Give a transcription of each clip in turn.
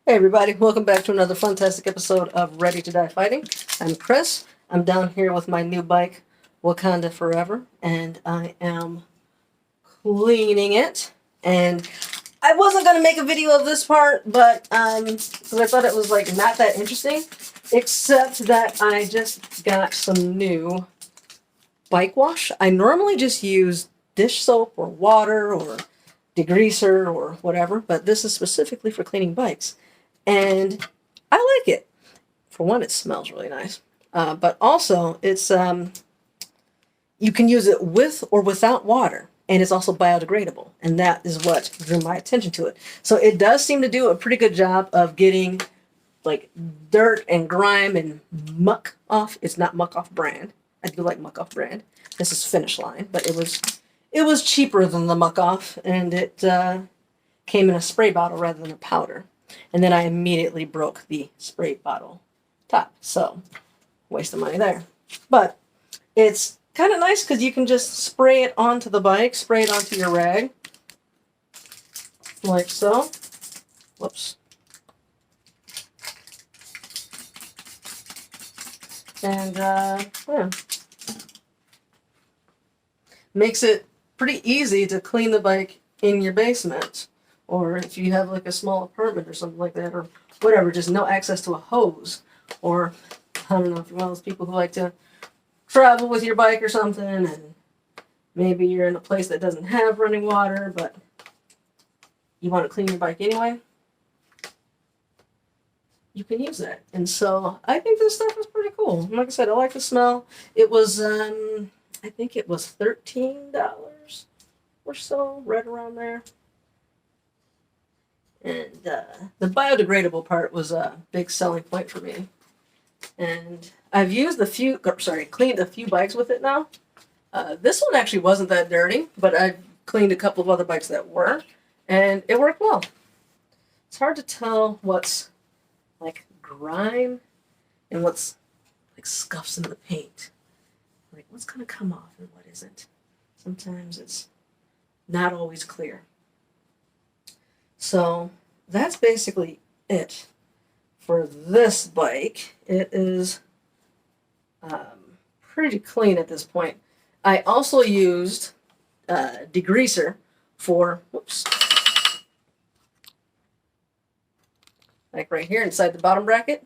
Hey everybody, welcome back to another fantastic episode of Ready to Die Fighting. I'm Chris. I'm down here with my new bike, Wakanda Forever, and I am cleaning it. And I wasn't going to make a video of this part, but because I thought it was like not that interesting, except that I just got some new bike wash. I normally just use dish soap or water or degreaser or whatever, but this is specifically for cleaning bikes. And I like it. For one, it smells really nice. But also, it's you can use it with or without water, and it's also biodegradable, and that is what drew my attention to it. So it does seem to do a pretty good job of getting like dirt and grime and muck off. It's not Muck Off brand. I do like Muck Off brand. This is Finish Line, but it was cheaper than the Muck Off, and it came in a spray bottle rather than a powder. And then I immediately broke the spray bottle top. So, waste of money there. But it's kind of nice because you can just spray it onto the bike, spray it onto your rag, like so. Whoops. And, yeah. Makes it pretty easy to clean the bike in your basement. Or if you have like a small apartment or something like that, or whatever, just no access to a hose. Or, I don't know, if you're one of those people who like to travel with your bike or something, and maybe you're in a place that doesn't have running water, but you want to clean your bike anyway, you can use that. And so I think this stuff is pretty cool. Like I said, I like the smell. It was, I think it was $13 or so, right around there. And the biodegradable part was a big selling point for me. And I've used cleaned a few bikes with it now. This one actually wasn't that dirty, but I've cleaned a couple of other bikes that were, and it worked well. It's hard to tell what's like grime and what's like scuffs in the paint. Like what's gonna come off and what isn't. Sometimes it's not always clear. So that's basically it for this bike. It is pretty clean at this point. I also used degreaser for, whoops, like right here inside the bottom bracket,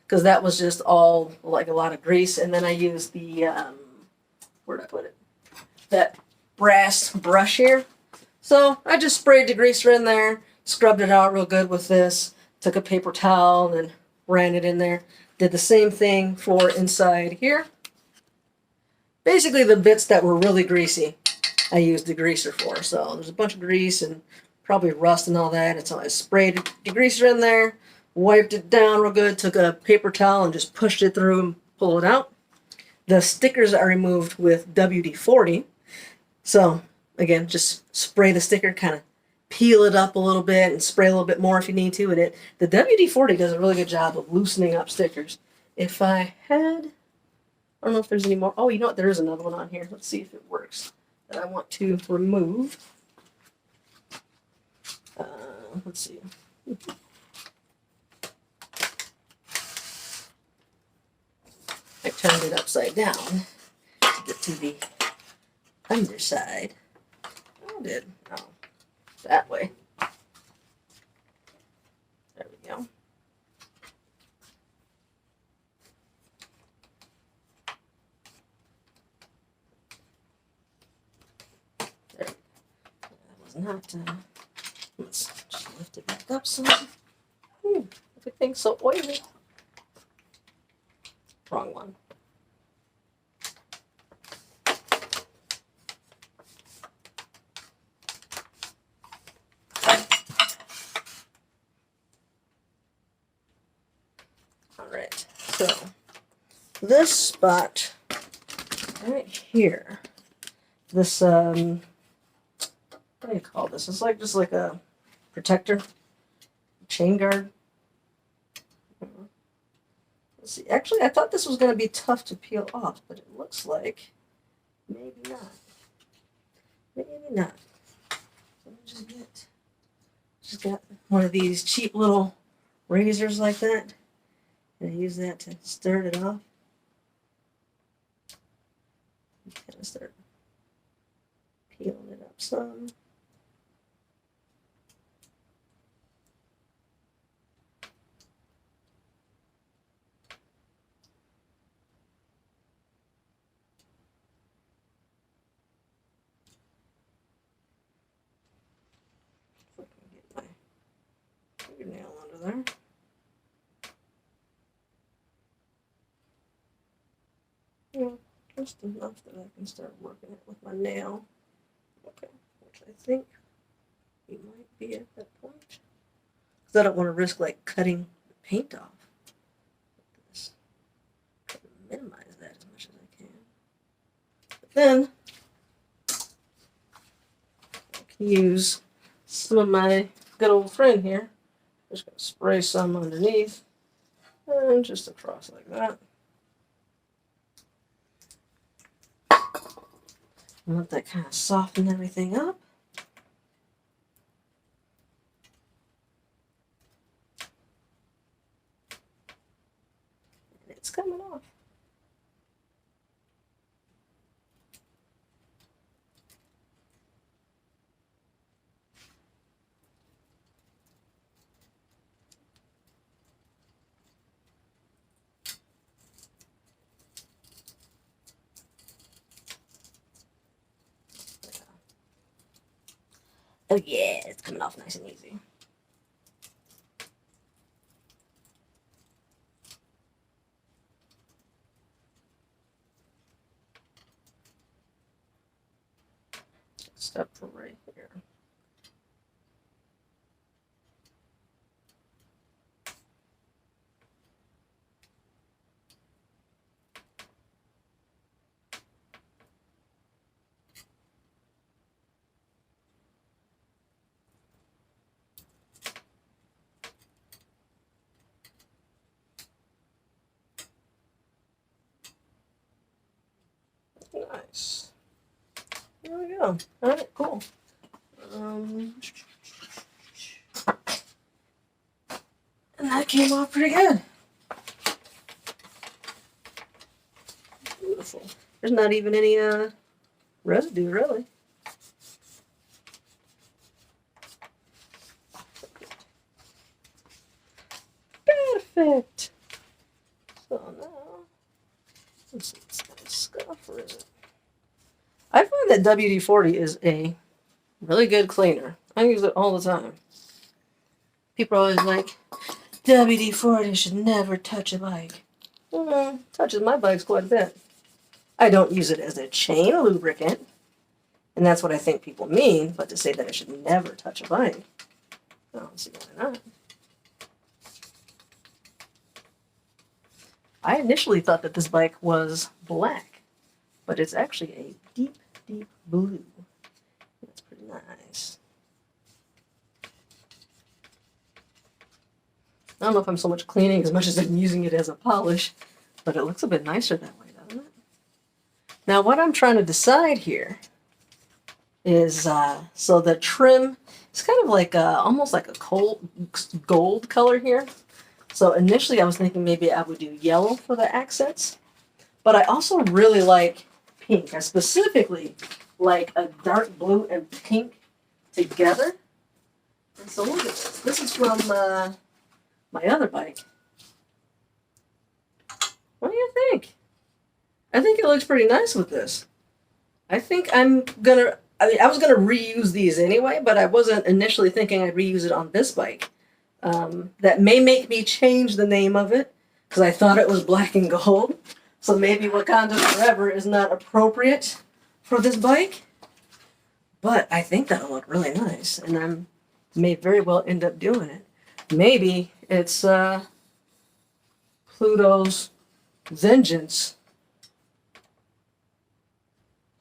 because that was just all like a lot of grease. And then I used the, where'd I put it? That brass brush here. So I just sprayed degreaser in there, scrubbed it out real good with this, took a paper towel and ran it in there. Did the same thing for inside here. Basically the bits that were really greasy, I used degreaser for. So there's a bunch of grease and probably rust and all that. And so I sprayed degreaser in there, wiped it down real good, took a paper towel and just pushed it through and pulled it out. The stickers I removed with WD-40. So again, just spray the sticker, kind of peel it up a little bit and spray a little bit more if you need to. And the WD-40 does a really good job of loosening up stickers. If I had, I don't know if there's any more. Oh, you know what? There is another one on here. Let's see if it works. That I want to remove. Let's see. I turned it upside down to get to the underside. I did. Oh, that way. There we go. There. That was not. Let's just lift it back up some. Everything's so oily. Wrong one. Alright, so this spot right here, this, what do you call this? It's like just like a protector, chain guard. Let's see, actually I thought this was going to be tough to peel off, but it looks like maybe not. Maybe not. So let me just got one of these cheap little razors like that. And I use that to stir it off. Kind of start peeling it up some. If I can get my fingernail under there. Yeah, just enough that I can start working it with my nail. Okay, which I think we might be at that point. Because I don't want to risk like cutting the paint off. This. Try to minimize that as much as I can. But then I can use some of my good old friend here. Just gonna spray some underneath and just across like that. And let that kind of soften everything up. And it's coming off. Oh yeah, it's coming off nice and easy. Step right here. Nice. There we go. All right, cool. And that came off pretty good. Beautiful. There's not even any residue, really. Perfect. So now, let's see, it's got a scuff, or is it? I find that WD-40 is a really good cleaner. I use it all the time. People are always like, WD-40 should never touch a bike. Touches my bikes quite a bit. I don't use it as a chain lubricant, and that's what I think people mean, but to say that it should never touch a bike, I don't see why not. I initially thought that this bike was black, but it's actually a deep, deep blue. That's pretty nice. I don't know if I'm so much cleaning as much as I'm using it as a polish, but it looks a bit nicer that way, doesn't it? Now what I'm trying to decide here is, so the trim is kind of like almost like a cold gold color here. So initially I was thinking maybe I would do yellow for the accents, but I also really like pink. I specifically like a dark blue and pink together. And so look at this. This is from my other bike. What do you think? I think it looks pretty nice with this. I think I was gonna reuse these anyway, but I wasn't initially thinking I'd reuse it on this bike. That may make me change the name of it, because I thought it was black and gold. So maybe Wakanda Forever is not appropriate for this bike. But I think that'll look really nice, and I may very well end up doing it. Maybe it's Pluto's Vengeance.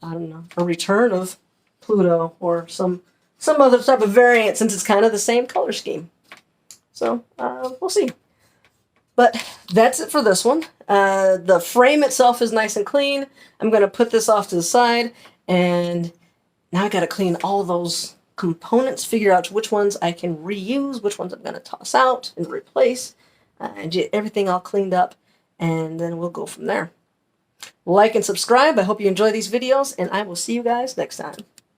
I don't know, a return of Pluto, or some other type of variant, since it's kind of the same color scheme. So we'll see. But that's it for this one. The frame itself is nice and clean. I'm going to put this off to the side, and now I got to clean all those components, figure out which ones I can reuse, which ones I'm going to toss out and replace, and get everything all cleaned up, and then we'll go from there. Like and subscribe. I hope you enjoy these videos, and I will see you guys next time.